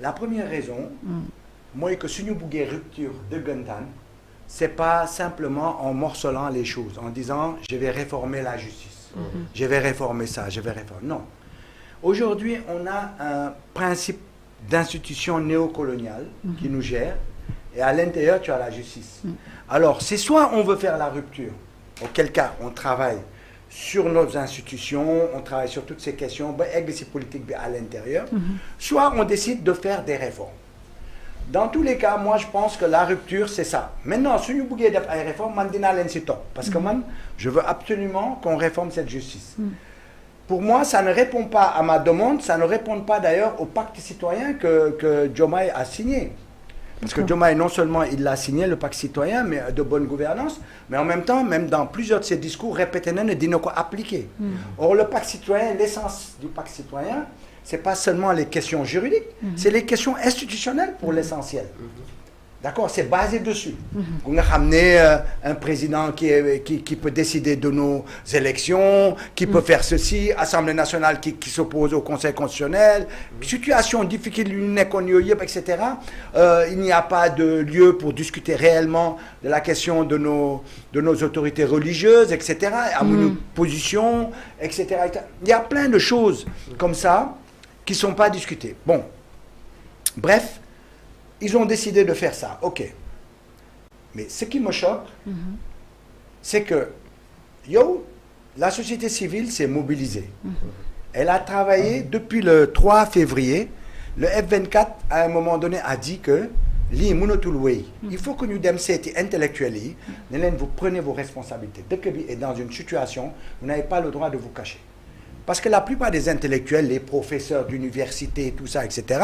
La première raison, moi, que si nous voulons rupture de Guntan, c'est pas simplement en morcelant les choses, en disant je vais réformer la justice, je vais réformer ça, je vais réformer. Non. Aujourd'hui, on a un principe d'institution néocoloniale qui nous gère, et à l'intérieur, tu as la justice. Alors, c'est soit on veut faire la rupture, auquel cas on travaille sur nos institutions, on travaille sur toutes ces questions, avec ces politiques à l'intérieur, soit on décide de faire des réformes. Dans tous les cas, moi je pense que la rupture c'est ça. Maintenant, si nous voulons faire des réformes, parce que moi, je veux absolument qu'on réforme cette justice. Pour moi, ça ne répond pas à ma demande, ça ne répond pas d'ailleurs au pacte citoyen que Diomaye a signé. Parce que Diomaye, non seulement il a signé le pacte citoyen mais de bonne gouvernance, mais en même temps, même dans plusieurs de ses discours, répété ne dit quoi appliquer. Or, le pacte citoyen, l'essence du pacte citoyen, ce n'est pas seulement les questions juridiques, c'est les questions institutionnelles pour l'essentiel. D'accord, c'est basé dessus. On a ramené un président qui peut décider de nos élections, qui peut faire ceci, Assemblée nationale qui s'oppose au Conseil constitutionnel, situation difficile, etc. Il n'y a pas de lieu pour discuter réellement de la question de nos autorités religieuses, etc. À une position, etc. Il y a plein de choses comme ça qui ne sont pas discutées. Bon, bref. Ils ont décidé de faire ça, ok. Mais ce qui me choque, c'est que, la société civile s'est mobilisée. Elle a travaillé depuis le 3 février. Le F24, à un moment donné, a dit que il faut que nous demos intellectuels, vous prenez vos responsabilités. Dès que vous êtes dans une situation, vous n'avez pas le droit de vous cacher. Parce que la plupart des intellectuels, les professeurs d'université, tout ça, etc.,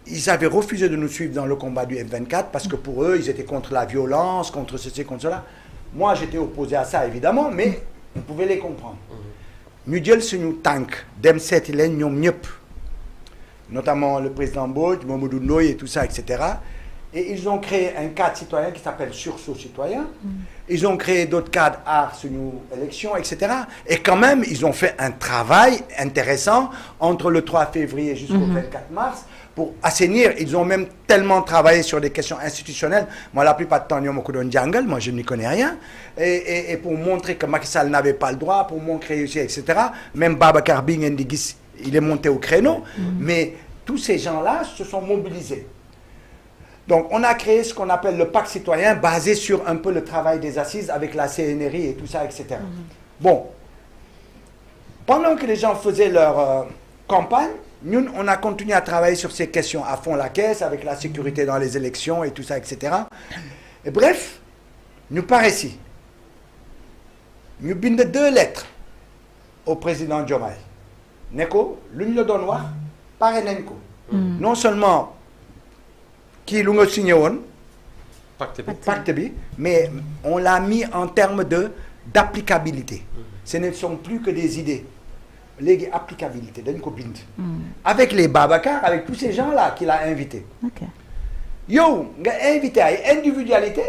ils avaient refusé de nous suivre dans le combat du F24 parce que pour eux, ils étaient contre la violence, contre ceci, contre cela. Moi, j'étais opposé à ça, évidemment, mais on pouvait les comprendre. Nous disons que nous tank, notamment le président Mbodj, Mamadou Ndoye et tout ça, etc. Et ils ont créé un cadre citoyen qui s'appelle Sursaut citoyen. Ils ont créé d'autres cadres art sur nos élections, etc. Et quand même, ils ont fait un travail intéressant entre le 3 février jusqu'au 24 mars. Pour assainir, ils ont même tellement travaillé sur des questions institutionnelles. Moi, la plupart du temps, moi, je n'y connais rien. Et pour montrer que Macky Sall n'avait pas le droit, pour montrer, etc. Même Babacar Bing, il est monté au créneau. Mais tous ces gens-là se sont mobilisés. Donc, on a créé ce qu'on appelle le pacte citoyen, basé sur un peu le travail des assises avec la CNRI et tout ça, etc. Bon, pendant que les gens faisaient leur campagne, nous, on a continué à travailler sur ces questions à fond la caisse, avec la sécurité dans les élections et tout ça, etc. Et bref, nous par ici, nous bindons 2 lettres au président Diomaye. Neko, l'une le donne noir, pareil Nenko. Non seulement qui l'ont signé, pacte bi, mais on l'a mis en termes d'applicabilité. Ce ne sont plus que des idées. Les applicabilité avec les Babacar, avec tous ces gens-là qu'il a invités. Yo, il a invité à individualité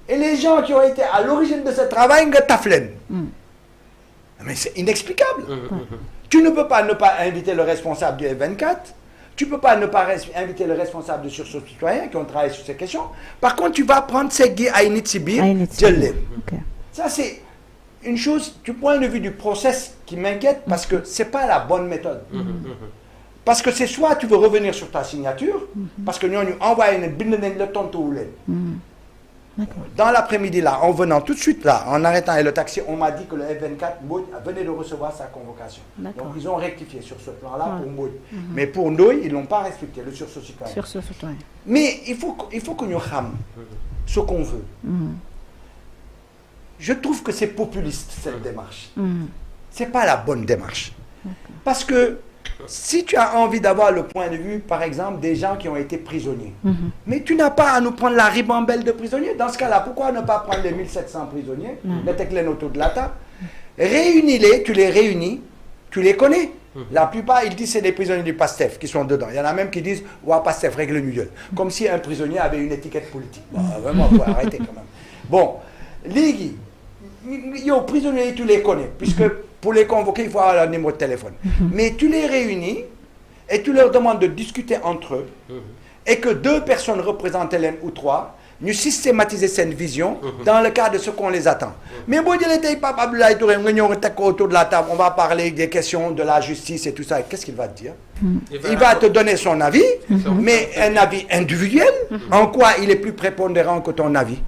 et les gens qui ont été à l'origine de ce travail, il a taflen. Mais c'est inexplicable. Tu ne peux pas ne pas inviter le responsable du F24, tu ne peux pas ne pas inviter le responsable de Sursaut citoyen qui ont travaillé sur ces questions. Par contre, tu vas prendre ces guides à Initsibir, ça c'est une chose du point de vue du process qui m'inquiète parce que ce n'est pas la bonne méthode. Parce que c'est soit tu veux revenir sur ta signature, parce que nous envoyons le tonton. Dans l'après-midi, là, en venant tout de suite, là, en arrêtant le taxi, on m'a dit que le F24 venait de recevoir sa convocation. Donc ils ont rectifié sur ce plan-là pour Mbodj. Mais pour Ndoye, ils ne l'ont pas respecté, le sursaut citoyen. Mais il faut que nous sachions ce qu'on veut. Je trouve que c'est populiste, cette démarche. Ce n'est pas la bonne démarche. Parce que si tu as envie d'avoir le point de vue, par exemple, des gens qui ont été prisonniers, mais tu n'as pas à nous prendre la ribambelle de prisonniers. Dans ce cas-là, pourquoi ne pas prendre les 1700 prisonniers, mettez-les autour de la table, réunis-les, tu les réunis, tu les connais. La plupart, ils disent que c'est des prisonniers du PASTEF qui sont dedans. Il y en a même qui disent « Ouais, PASTEF, règle le gueule ». Comme si un prisonnier avait une étiquette politique. Bon, vraiment, il faut arrêter quand même. Bon, les prisonniers, tu les connais, puisque pour les convoquer, il faut avoir leur numéro de téléphone. Mais tu les réunis et tu leur demandes de discuter entre eux, et que 2 personnes représentent l'un ou 3, nous systématiser cette vision dans le cadre de ce qu'on les attend. Mais bon, Pape Abdoulaye Touré, autour de la table, on va parler des questions de la justice et tout ça. Qu'est-ce qu'il va te dire? Il va te donner son avis, mais un avis individuel, en quoi il est plus prépondérant que ton avis.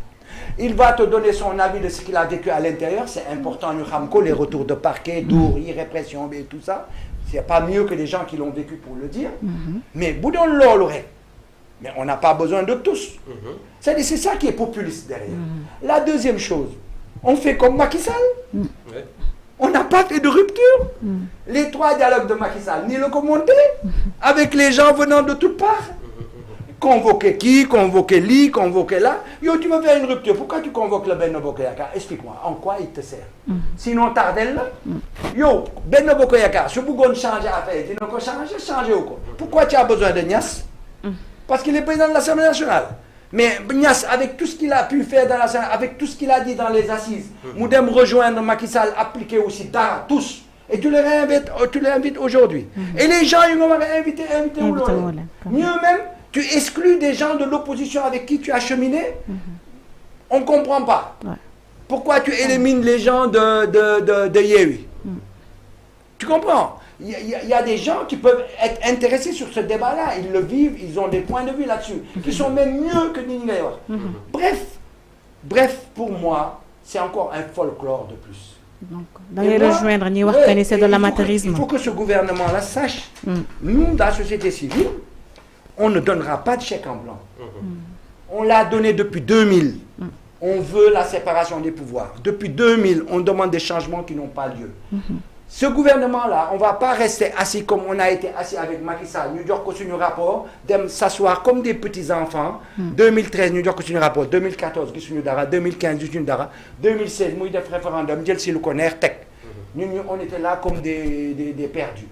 Il va te donner son avis de ce qu'il a vécu à l'intérieur. C'est important, nous savons les retours de parquet, d'ouri, répression et tout ça. C'est pas mieux que les gens qui l'ont vécu pour le dire. Mais boudon l'aurait. Mais on n'a pas besoin de tous. C'est ça qui est populiste derrière. La deuxième chose, on fait comme Macky Sall. On n'a pas fait de rupture. Les 3 dialogues de Macky Sall, ni le commenter, avec les gens venant de toutes parts. Convoquer qui, convoquer lui, convoquer là. Yo, tu veux faire une rupture. Pourquoi tu convoques le Benno Bokk Yakaar? Explique-moi, en quoi il te sert? Sinon, tardel là. Yo, Benno Bokk Yakaar, si vous voulez changer affaire, tu ne changer ou quoi? Pourquoi tu as besoin de Niass? Parce qu'il est président de l'Assemblée nationale. Mais Niass, avec tout ce qu'il a pu faire dans l'Assemblée, avec tout ce qu'il a dit dans les assises, Moudem rejoindre Macky Sall, appliquer aussi Dara, tous. Et tu les invites aujourd'hui. Et les gens, ils vont inviter ou l'autre. Mieux même, tu exclus des gens de l'opposition avec qui tu as cheminé. On ne comprend pas. Pourquoi tu élimines les gens de Yewwi? Tu comprends? Il y a des gens qui peuvent être intéressés sur ce débat-là. Ils le vivent, ils ont des points de vue là-dessus, qui sont même mieux que Ningayor. Bref, pour moi, c'est encore un folklore de plus. Donc, dans les rejoindre, c'est de l'amateurisme. Il faut que ce gouvernement-là sache, nous, dans la société civile, on ne donnera pas de chèque en blanc. On l'a donné depuis 2000. On veut la séparation des pouvoirs. Depuis 2000, on demande des changements qui n'ont pas lieu. Ce gouvernement-là, on ne va pas rester assis comme on a été assis avec Macky Sall. Nous devons continuer le rapport, s'asseoir comme des petits-enfants. 2013, nous devons continuer le rapport. 2014, nous dara. 2015, nous dara. 2016, nous devons référendum. On était là comme des perdus.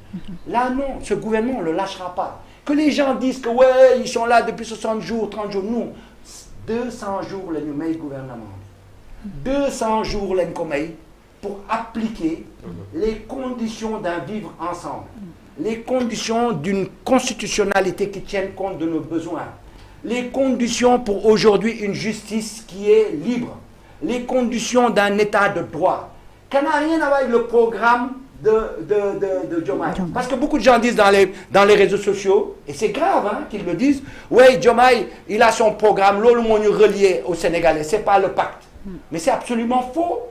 Là, non, ce gouvernement, on ne le lâchera pas. Que les gens disent que ouais, ils sont là depuis 60 jours, 30 jours. Nous, 200 jours, nous meillons le gouvernement. 200 jours, nous meillons pour appliquer les conditions d'un vivre ensemble. Les conditions d'une constitutionnalité qui tienne compte de nos besoins. Les conditions pour aujourd'hui une justice qui est libre. Les conditions d'un état de droit. Ça n'a rien à voir avec le programme de Diomaye. Parce que beaucoup de gens disent dans les réseaux sociaux, et c'est grave hein, qu'ils le disent, oui, Diomaye, il a son programme, l'autre relié au Sénégalais, c'est pas le pacte. Mais c'est absolument faux.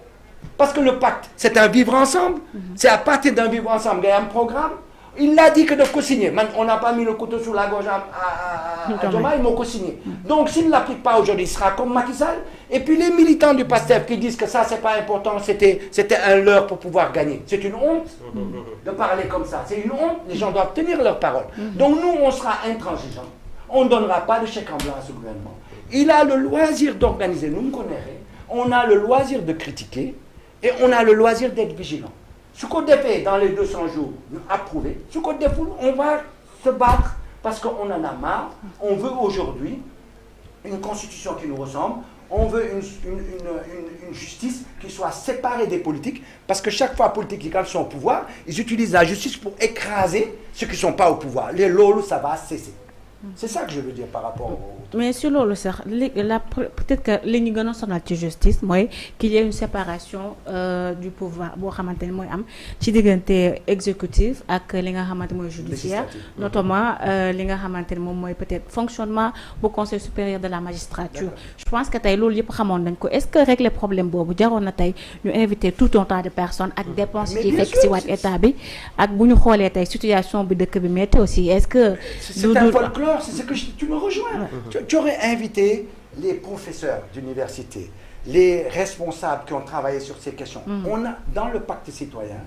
Parce que le pacte, c'est un vivre ensemble. C'est à partir d'un vivre ensemble qu'il y a un programme. Il l'a dit que de co-signer. On n'a pas mis le couteau sous la gorge à Diomaye, ils m'ont co-signé. Donc s'il ne l'applique pas aujourd'hui, il sera comme Macky Sall. Et puis les militants du PASTEF qui disent que ça, c'est pas important, c'était un leurre pour pouvoir gagner. C'est une honte de parler comme ça. C'est une honte. Les gens doivent tenir leur parole. Donc nous, on sera intransigeants. On ne donnera pas de chèque en blanc à ce gouvernement. Il a le loisir d'organiser. Nous, on a le loisir de critiquer. Et on a le loisir d'être vigilant. Ce qu'on fait dans les 200 jours, approuvé. Ce qu'on fait, on va se battre parce qu'on en a marre. On veut aujourd'hui une constitution qui nous ressemble. On veut une justice qui soit séparée des politiques. Parce que chaque fois, les politiques, quand ils sont au pouvoir, ils utilisent la justice pour écraser ceux qui ne sont pas au pouvoir. Les lolos, ça va cesser. C'est ça que je veux dire par rapport au... Mais sur le peut-être que les Nigérians sont dans la justice, qu'il y ait une séparation du pouvoir, exécutif avec les judiciaire, notamment peut-être fonctionnement du Conseil supérieur de la magistrature. Je pense que est-ce que régler le problème, nous inviter tout un tas de personnes avec des dépenses qui effectuent l'État, avec la situation de aussi. Est-ce que... C'est un folklore, c'est ce que tu me rejoins. Tu aurais invité les professeurs d'université, les responsables qui ont travaillé sur ces questions. On a, dans le pacte citoyen,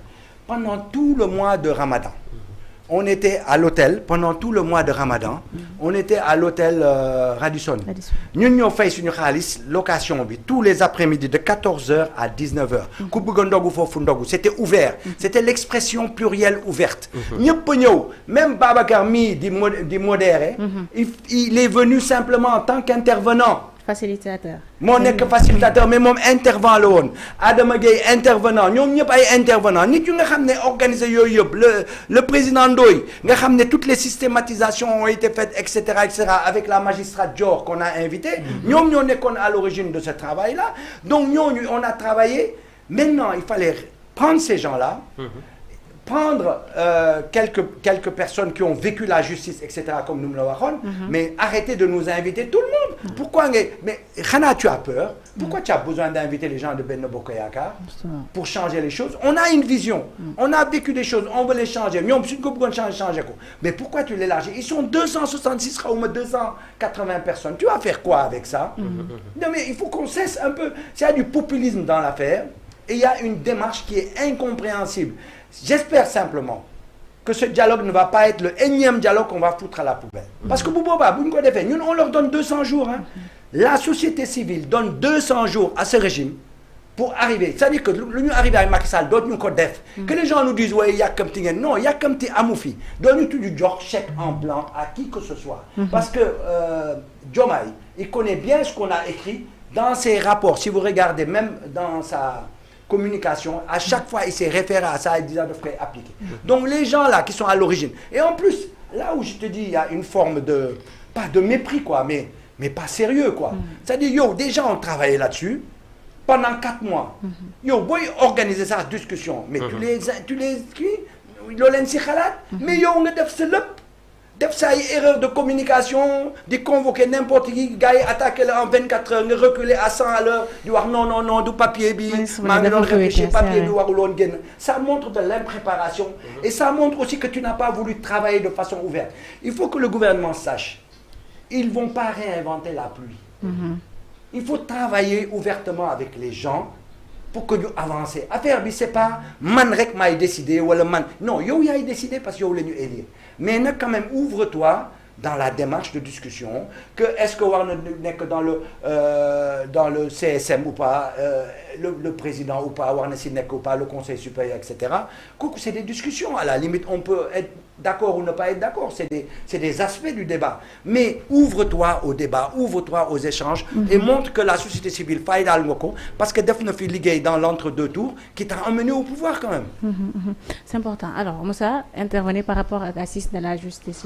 pendant tout le mois de Ramadan, on était à l'hôtel, pendant tout le mois de Ramadan, on était à l'hôtel Radisson. Nous avons fait une location tous les après-midi de 14h à 19h. C'était ouvert. C'était l'expression plurielle ouverte. Même Babacar Mi dit modéré, il est venu simplement en tant qu'intervenant. facilitateur. moo nekk facilitateur mais moom intervenant la woon Adama Gueye intervenant ñoom ñëpp ay intervenant nit yu nga xam ne organiser yooyu yëpp le président Ndoye nga xam ne toutes les systématisations ont été faites et cetera avec la magistrate Dior qu'on a invité ñoom ñoo nekkoon à l'origine de ce travail là donc ñooñu on a travaillé maintenant il fallait prendre ces gens-là prendre quelques personnes qui ont vécu la justice, etc., comme nous me l'avons dit, mais arrêtez de nous inviter tout le monde. Pourquoi? Mais Khana, tu as peur. Pourquoi tu as besoin d'inviter les gens de Benno Bokk Yakaar pour changer les choses? On a une vision. On a vécu des choses. On veut les changer. Mais pourquoi tu l'élargis? Ils sont 266 ou 280 personnes. Tu vas faire quoi avec ça? Non, mais il faut qu'on cesse un peu. Il y a du populisme dans l'affaire et il y a une démarche qui est incompréhensible. J'espère simplement que ce dialogue ne va pas être le énième dialogue qu'on va foutre à la poubelle. Parce que nous, on leur donne 200 jours. Hein. La société civile donne 200 jours à ce régime pour arriver. C'est-à-dire que nous arrivons avec Macky Sall, d'autres nous connaissent. Que les gens nous disent, ouais, il y a comme ti. Non, il y a comme ti amoufi. Donne-nous tout du genre chèque en blanc à qui que ce soit. Parce que Diomaye, il connaît bien ce qu'on a écrit dans ses rapports. Si vous regardez, même dans sa communication, à chaque fois il s'est référé à ça et disant de faire appliquer. Donc les gens là qui sont à l'origine, et en plus, là où je te dis, il y a une forme de, pas de mépris quoi, mais pas sérieux quoi. C'est-à-dire, yo, des gens ont travaillé là-dessus pendant 4 mois. Yo, boy, organiser sa discussion, mais tu les mais yo, on a fait ça, erreur de communication, de convoquer n'importe qui, gars attaquer en 24 heures, de reculer à 100 à l'heure, de dire non, du papier, ça montre de l'impréparation et ça montre aussi que tu n'as pas voulu travailler de façon ouverte. Il faut que le gouvernement sache, ils ne vont pas réinventer la pluie. Il faut travailler ouvertement avec les gens pour que nous avancions. Affaire, c'est pas man rek maay décidé ou le man. Non, yo y a décidé parce que yo l'enu élire. Mais quand même ouvre-toi dans la démarche de discussion que est-ce que war n'est que dans le CSM ou pas, le président ou pas, war ou pas, le conseil supérieur, etc. C'est des discussions. À la limite, on peut être d'accord ou ne pas être d'accord. C'est des aspects du débat. Mais ouvre-toi au débat, ouvre-toi aux échanges et montre que la société civile faille dans le moko parce que Defna fi liguey dans l'entre-deux tours qui t'a emmené au pouvoir quand même. C'est important. Alors, Moussa, intervenez par rapport à l'assise de la justice.